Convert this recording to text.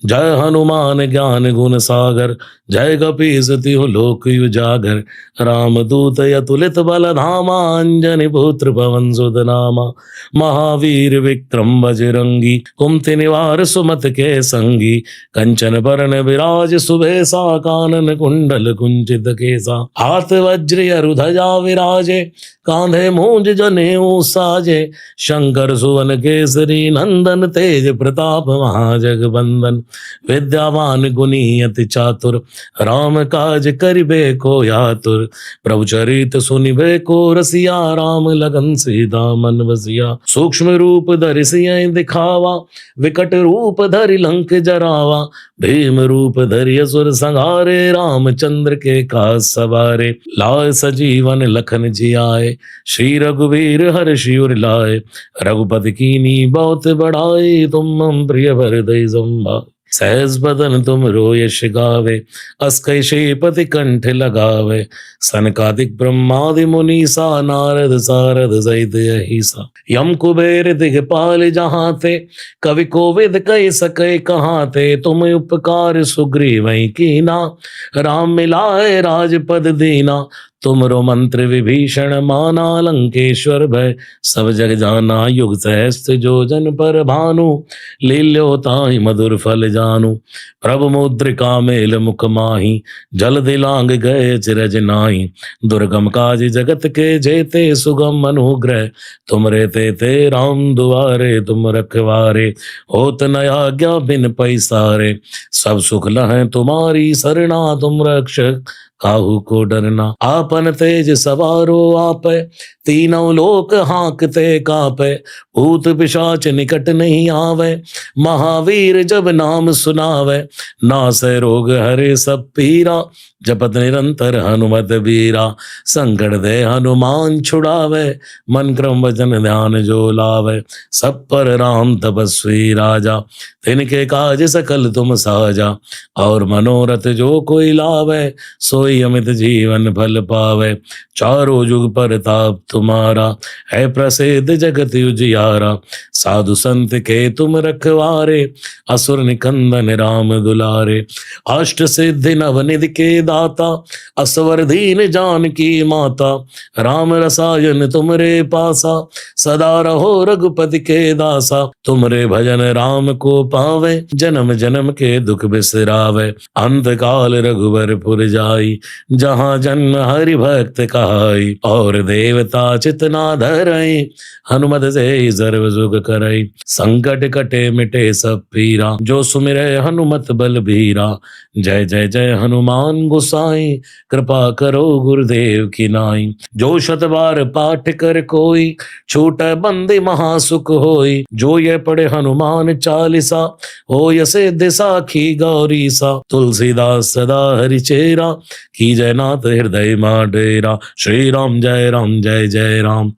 जय हनुमान ज्ञान गुण सागर, जय कपीस तिहु लोक उजागर। रामदूत अतुलित बल धामा, अंजनी पुत्र पवन सुत नामा। महावीर विक्रम बजरंगी, कुमति निवार सुमत के संगी। कंचन बरन विराज सुबेसा, कानन कुंडल कुंचित केसा। हाथ वज्र अरुध्वजा विराजे, कांधे मूंज जनेऊ साजे। शंकर सुवन केसरी नंदन, तेज प्रताप महाजगबंदन। विद्यावान गुणी अति चातुर, राम काज करिबे को आतुर। प्रभु चरित सुनिबे को रसिया, राम लगन सीता मन बसिया। सूक्ष्म रूप धरि सियहि दिखावा, विकट रूप धरि लंक जरावा। भीम रूप धरि असुर संहारे, रामचंद्र के काज सवारे। लाए सजीवन लखन जियाए, श्री रघुवीर हर्षि उर लाए। रघुपति कीनी बहुत बड़ाई, तुम मम प्रिय भरदई संभाय। सहज बदन तुम यश गावे, अस कैशेपति कंठ लगावे। सनकादिक ब्रह्मादि मुनीसा, नारद सारद सहित अहिसा। यम कुबेर दिगपाल जहाँ ते, कवि कोविद कह सके कहाँ ते। तुम उपकार सुग्रीवै कीना, राम मिलाए राजपद दीना। तुमरो मंत्र विभीषण माना, लंकेश्वर भय सब जग जाना। युग सहस्त्र जो जन पर भानु, लील्यो ताहि मधुर फल जानू। प्रभु मुद्रिका मेल मुख माही, जल दिलांग गए चिरज नाहि। दुर्गम काज जगत के जेते, सुगम अनुग्रह तुमरे ते राम दुआरे। तुम रखवारे, होत न आज्ञा बिन पैसारे। सब सुख लहै तुम्हारी सरना, तुम रक्षक काहू को डरना। आपन तेज सवारो आपै, तीनों लोक हांकते कापै। भूत पिशाच निकट नहीं आवे, महावीर जब नाम सुनावे। नासै रोग हरे सब पीरा, जपत निरंतर हनुमत बीरा। संकट दे हनुमान छुड़ावे, मन क्रम वचन ध्यान जो लावे। सब पर राम तपस्वी राजा, तिनके काज सकल तुम साजा। और मनोरथ जो कोई लावे, सोई अमित जीवन फल पावे। चारों जुग परताप तुम्हारा, है प्रसिद्ध जगत उजियारा। साधु संत के तुम रखवारे, असुर निकंदन राम दुलारे। अष्ट सिद्धि नवनिधि के दाता, असवर दीन जानकी माता। राम रसायन तुमरे पासा, सदा रहो रघुपति के दासा। तुमरे भजन राम को पावे, जन्म जन्म के दुख बिसरावे। अंत काल रघुवर पुर जाई, जहाँ जन्म हरि भक्त कहाई। और देवता चितना धरई, हनुमत से सर्व सुख करई। संकट कटे मिटे सब पीरा, जो सुमिरै हनुमत बल बीरा। जय जय जय हनुमान गोसाई, कृपा करो गुरुदेव की नाई। जो शत बार पाठ कर कोई, छूटै बंदी महासुख होई। जो ये पढ़े हनुमान चालीसा, हो यसे दिसाखी गौरीसा। तुलसीदास सदा हरिचेरा, की जय नाथ हृदय मा डेरा। श्री राम जय जय राम।